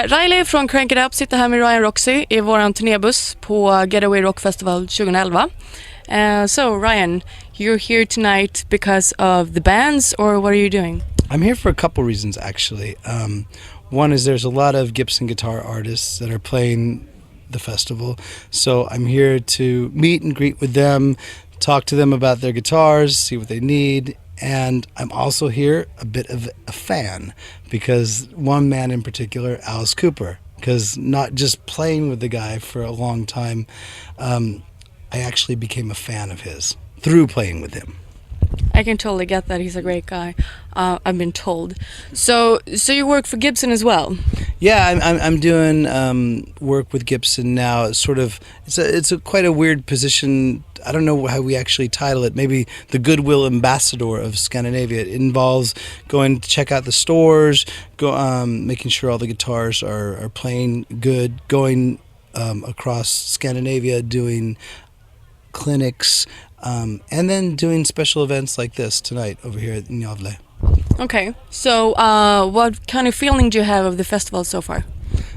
Riley från CrankItUp sitter här med Ryan Roxie i våran turnébuss på Getaway Rock Festival 2011. So Ryan, you're here tonight because of the bands, or what are you doing? I'm here for a couple reasons, actually. One is there's a lot of Gibson guitar artists that are playing the festival, so I'm here to meet and greet with them, talk to them about their guitars, see what they need, and I'm also here a bit of a fan, because one man in particular, Alice Cooper, because not just playing with the guy for a long time, I actually became a fan of his through playing with him. I can totally get that. He's a great guy. I've been told. So you work for Gibson as well? Yeah, I'm doing work with Gibson now. It's quite a weird position. I don't know how we actually title it. Maybe the Goodwill Ambassador of Scandinavia. It involves going to check out the stores, making sure all the guitars are playing good, going across Scandinavia, doing clinics, and then doing special events like this tonight over here at Gävle. Okay, so what kind of feeling do you have of the festival so far?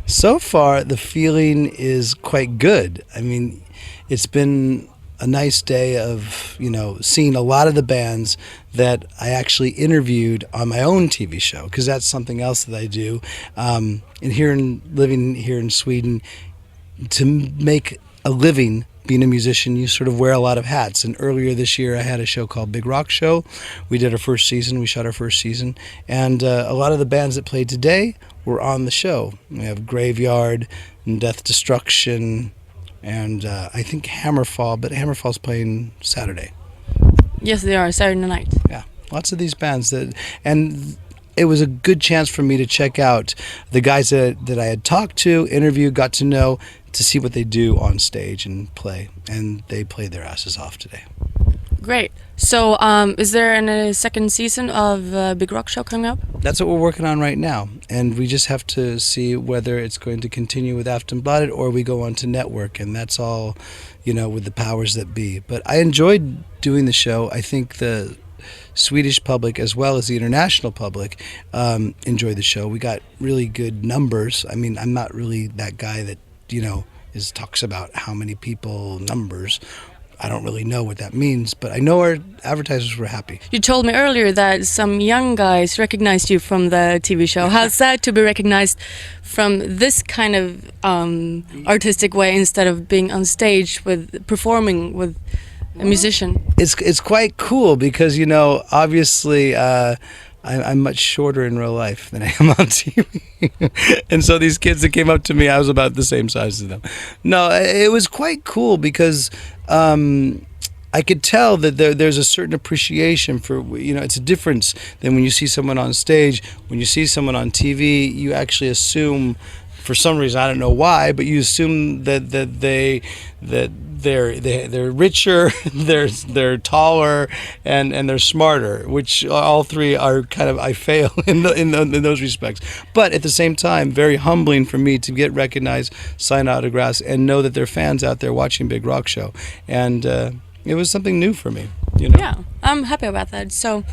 So far, the feeling is quite good. I mean, it's been a nice day of, seeing a lot of the bands that I actually interviewed on my own TV show, because that's something else that I do. And living here in Sweden, to make a living being a musician, you sort of wear a lot of hats. And earlier this year, I had a show called Big Rock Show. We did our first season. We shot our first season. And a lot of the bands that played today were on the show. We have Graveyard and Death Destruction and I think Hammerfall, but Hammerfall's playing Saturday. Yes, they are, Saturday night. Yeah, lots of these bands. And it was a good chance for me to check out the guys that I had talked to, interviewed, got to know, to see what they do on stage and play. And they played their asses off today. Great. So is there a second season of Big Rock Show coming up? That's what we're working on right now. And we just have to see whether it's going to continue with Aftonbladet or we go on to network. And that's all, with the powers that be. But I enjoyed doing the show. I think the Swedish public as well as the international public enjoyed the show. We got really good numbers. I mean, I'm not really that guy that talks about how many people, numbers. I don't really know what that means, but I know our advertisers were happy. You told me earlier that some young guys recognized you from the TV show. How's that to be recognized from this kind of artistic way instead of being on stage performing with a musician? It's quite cool because, obviously I'm much shorter in real life than I am on TV. And so these kids that came up to me, I was about the same size as them. No, it was quite cool because I could tell that there's a certain appreciation for, it's a difference than when you see someone on stage. When you see someone on TV, you actually assume, for some reason, I don't know why, but you assume that they're richer, they're taller, and they're smarter, which all three are kind of, I fail in those respects. But at the same time, very humbling for me to get recognized, sign autographs, and know that there are fans out there watching Big Rock Show, and it was something new for me. Yeah, I'm happy about that. So,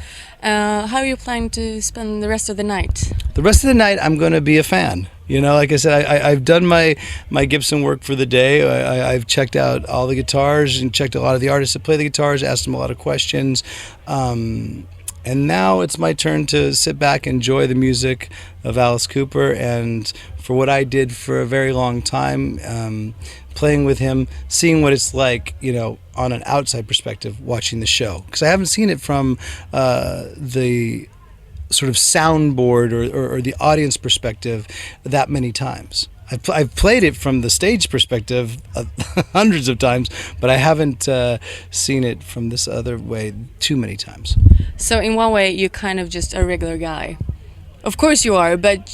how are you planning to spend the rest of the night? The rest of the night, I'm going to be a fan. Like I said, I've done my Gibson work for the day. I've checked out all the guitars and checked a lot of the artists that play the guitars, asked them a lot of questions. And now it's my turn to sit back, enjoy the music of Alice Cooper. And for what I did for a very long time, playing with him, seeing what it's like, on an outside perspective, watching the show. Because I haven't seen it from the sort of soundboard or the audience perspective that many times. I've played it from the stage perspective hundreds of times, but I haven't seen it from this other way too many times. So in one way, you're kind of just a regular guy. Of course you are, but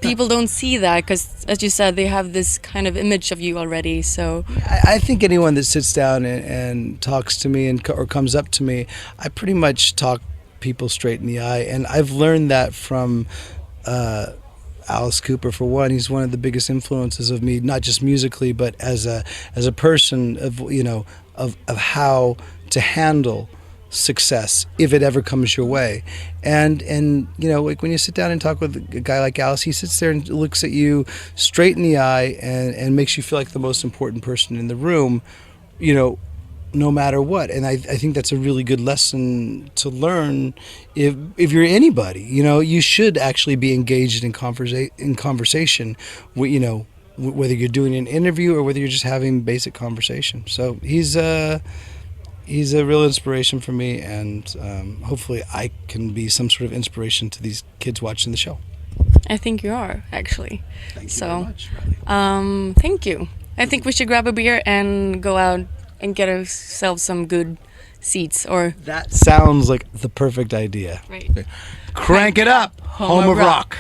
people don't see that because, as you said, they have this kind of image of you already. So I think anyone that sits down and talks to me or comes up to me, I pretty much talk people straight in the eye, and I've learned that from Alice Cooper. For one, he's one of the biggest influences of me, not just musically, but as a person of how to handle success if it ever comes your way. And you know, like when you sit down and talk with a guy like Alice, he sits there and looks at you straight in the eye and makes you feel like the most important person in the room, you know, no matter what. And I think that's a really good lesson to learn. If you're anybody, you know, you should actually be engaged in conversation, you know, whether you're doing an interview or whether you're just having basic conversation. So he's a real inspiration for me, and hopefully I can be some sort of inspiration to these kids watching the show. I think you are, actually. Thank you very much, Riley. Thank you. I think we should grab a beer and go out and get ourselves some good seats. Or That sounds like the perfect idea. right. Crank it up, home of rock.